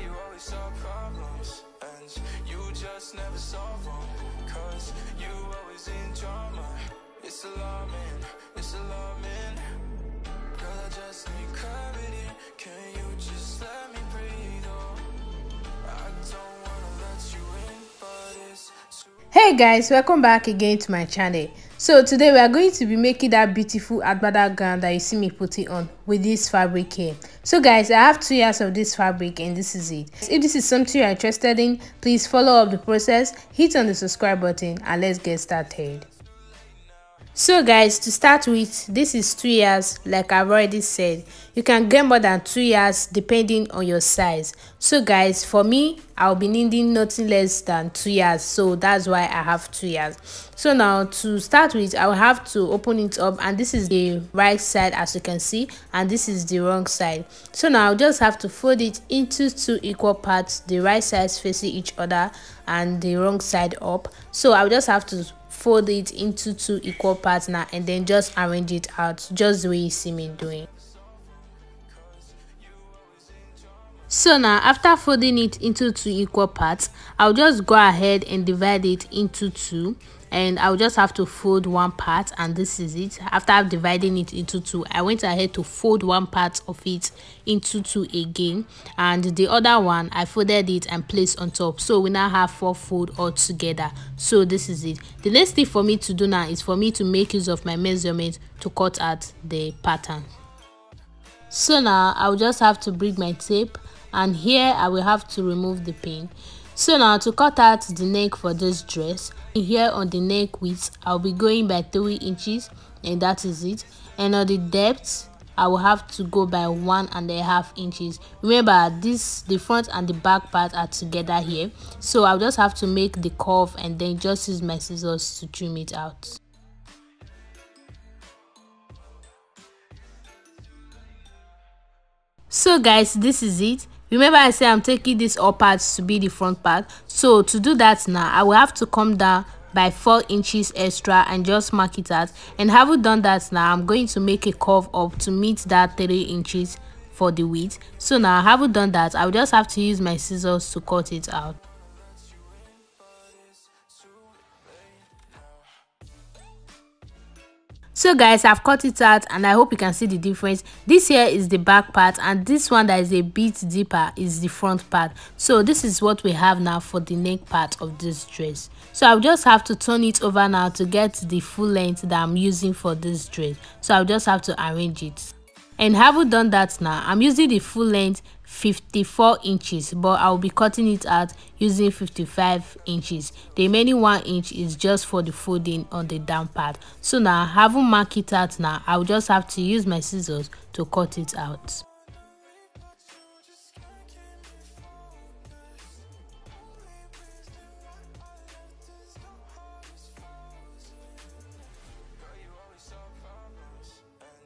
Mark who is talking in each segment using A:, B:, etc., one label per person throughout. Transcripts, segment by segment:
A: you always solve problems, and you just never solve them, cause you always in drama. It's alarming, it's alarming. Girl, I just need clarity. Can you just let me breathe? Oh, I don't wanna let you in, but it's
B: Hey guys, welcome back again to my channel. So today we are going to be making that beautiful Agbada gown that you see me putting on with this fabric here. So guys, I have 2 yards of this fabric and this is it. If this is something you're interested in, please follow up the process, hit on the subscribe button, and let's get started. So guys, to start with, this is 2 yards like I've already said. You can get more than 2 yards depending on your size. So guys, for me, I'll be needing nothing less than 2 yards, so that's why I have 2 yards. So now to start with, I will have to open it up, and this is the right side as you can see, and this is the wrong side. So now I'll just have to fold it into 2 equal parts, the right sides facing each other and the wrong side up. So I'll just have to fold it into 2 equal parts now, and then just arrange it out just the way you see me doing. So now after folding it into 2 equal parts, I'll just go ahead and divide it into 2, and I'll just have to fold 1 part, and this is it. After dividing it into 2, I went ahead to fold 1 part of it into 2 again, and the other one I folded it and placed on top, so we now have 4 fold all together. So this is it. The next thing for me to do now is for me to make use of my measurement to cut out the pattern. So now I'll just have to bring my tape, and here I will have to remove the pin. So now to cut out the neck for this dress, here on the neck width I'll be going by 3 inches, and that is it. And on the depth I will have to go by 1.5 inches. Remember, the front and the back part are together here, so I'll just have to make the curve and then just use my scissors to trim it out. So guys, this is it. Remember I said I'm taking this up part to be the front part, so to do that now I will have to come down by 4 inches extra and just mark it out. And having done that, now I'm going to make a curve up to meet that 3 inches for the width. So now having done that, I'll just have to use my scissors to cut it out. So guys, I've cut it out and I hope you can see the difference. This here is the back part, and this one that is a bit deeper is the front part. So this is what we have now for the neck part of this dress. So I'll just have to turn it over now to get the full length that I'm using for this dress. So I'll just have to arrange it. And having done that now, I'm using the full length 54 inches, but I'll be cutting it out using 55 inches. The remaining 1 inch is just for the folding on the down part. So now having marked it out now, I'll just have to use my scissors to cut it out.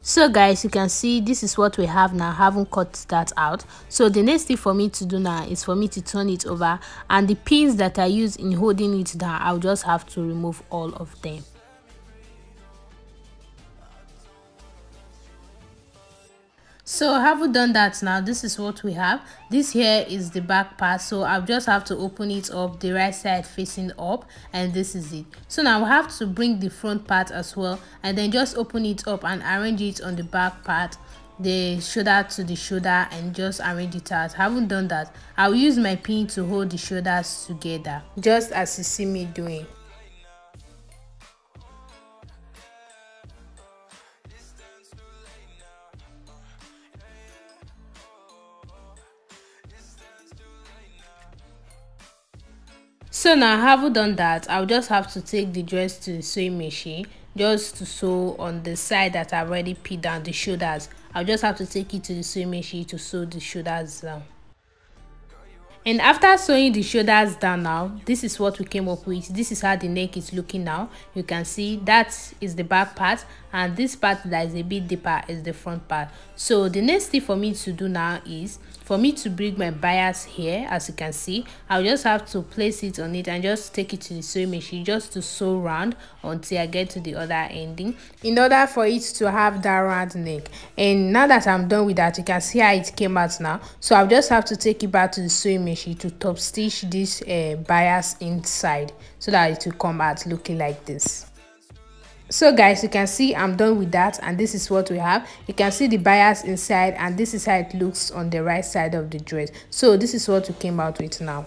B: So guys, you can see this is what we have now, having cut that out. So the next thing for me to do now is for me to turn it over, and the pins that I use in holding it down, I'll just have to remove all of them. So having done that now, this is what we have. This here is the back part, so I'll just have to open it up, the right side facing up, and this is it. So now I'll have to bring the front part as well, and then just open it up and arrange it on the back part, the shoulder to the shoulder, and just arrange it out. Having done that, I'll use my pin to hold the shoulders together, just as you see me doing. So now having done that, I'll just have to take the dress to the sewing machine just to sew on the side that I've already pinned down, the shoulders. I'll just have to take it to the sewing machine to sew the shoulders down. And after sewing the shoulders down now, this is what we came up with. This is how the neck is looking now. You can see that is the back part, and this part that is a bit deeper is the front part. So the next thing for me to do now is for me to bring my bias here. As you can see, I'll just have to place it on it and just take it to the sewing machine just to sew round until I get to the other ending, in order for it to have that round neck. And now that I'm done with that, you can see how it came out now. So I'll just have to take it back to the sewing machine to top stitch this bias inside so that it will come out looking like this. So guys, you can see I'm done with that, and this is what we have. You can see the bias inside, and this is how it looks on the right side of the dress. So this is what we came out with now.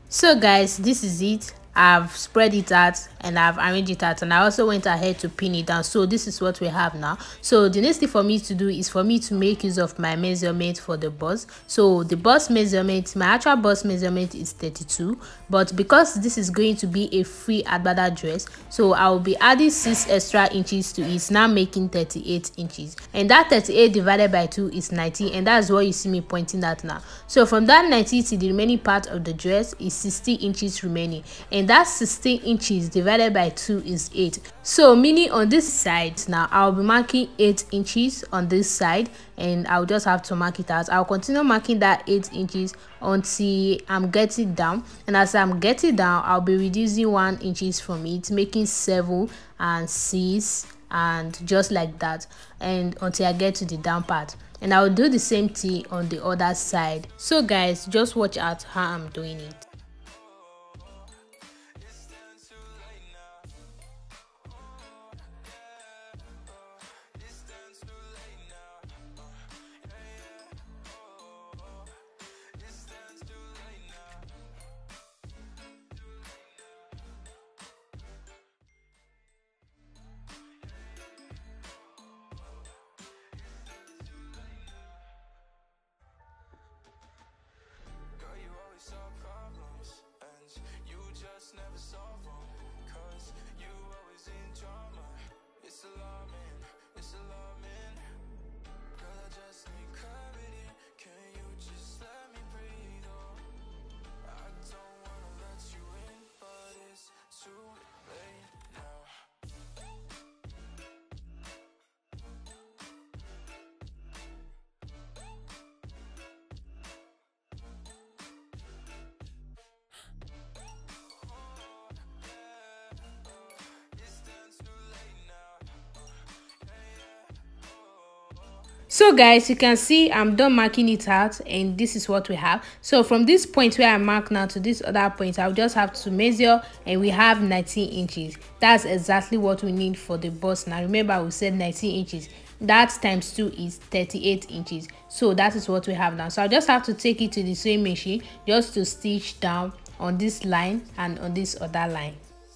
B: So guys, this is it. I've spread it out and I've arranged it out, and I also went ahead to pin it down. So this is what we have now. So the next thing for me to do is for me to make use of my measurement for the bust. So the bust measurement, my actual bust measurement is 32, but because this is going to be a free Agbada dress, so I will be adding 6 extra inches to it, now making 38 inches, and that 38 divided by 2 is 90, and that's what you see me pointing at now. So from that 90 to the remaining part of the dress is 60 inches remaining, and that 16 inches divided by 2 is 8. So meaning on this side now I'll be marking 8 inches on this side, and I'll just have to mark it out. I'll continue marking that 8 inches until I'm getting down, and as I'm getting down I'll be reducing 1 inches from it, making 7 and 6 and just like that, and until I get to the down part. And I'll do the same thing on the other side. So guys, just watch out how I'm doing it.
A: Solve problems and you just never solve them, 'cause you always in drama. It's alarming, it's alarming. Girl, I just need clarity. Can you just let me breathe? Oh, I don't wanna let you in, but it's too late now.
B: So guys, you can see I'm done marking it out, and this is what we have. So from this point where I mark now to this other point, I'll just have to measure, and we have 19 inches. That's exactly what we need for the bust. Now remember, we said 19 inches. That times 2 is 38 inches. So that is what we have now. So I'll just have to take it to the sewing machine just to stitch down on this line and on this other line.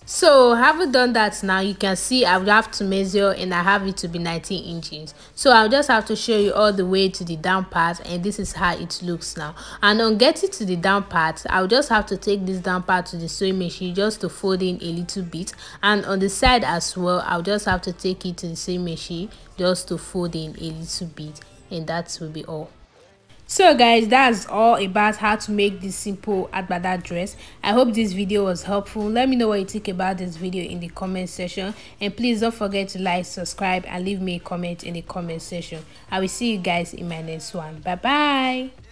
B: So having done that, now you can see I would have to measure, and I have it to be 19 inches. So I'll just have to show you all the way to the down part, and this is how it looks now. And on getting to the down part, I'll just have to take this down part to the sewing machine just to fold in a little bit, and on the side as well I'll just have to take it to the sewing machine just to fold in a little bit, and that will be all. So guys, that's all about how to make this simple Agbada dress. I hope this video was helpful. Let me know what you think about this video in the comment section, and please don't forget to like, subscribe, and leave me a comment in the comment section. I will see you guys in my next one. Bye bye.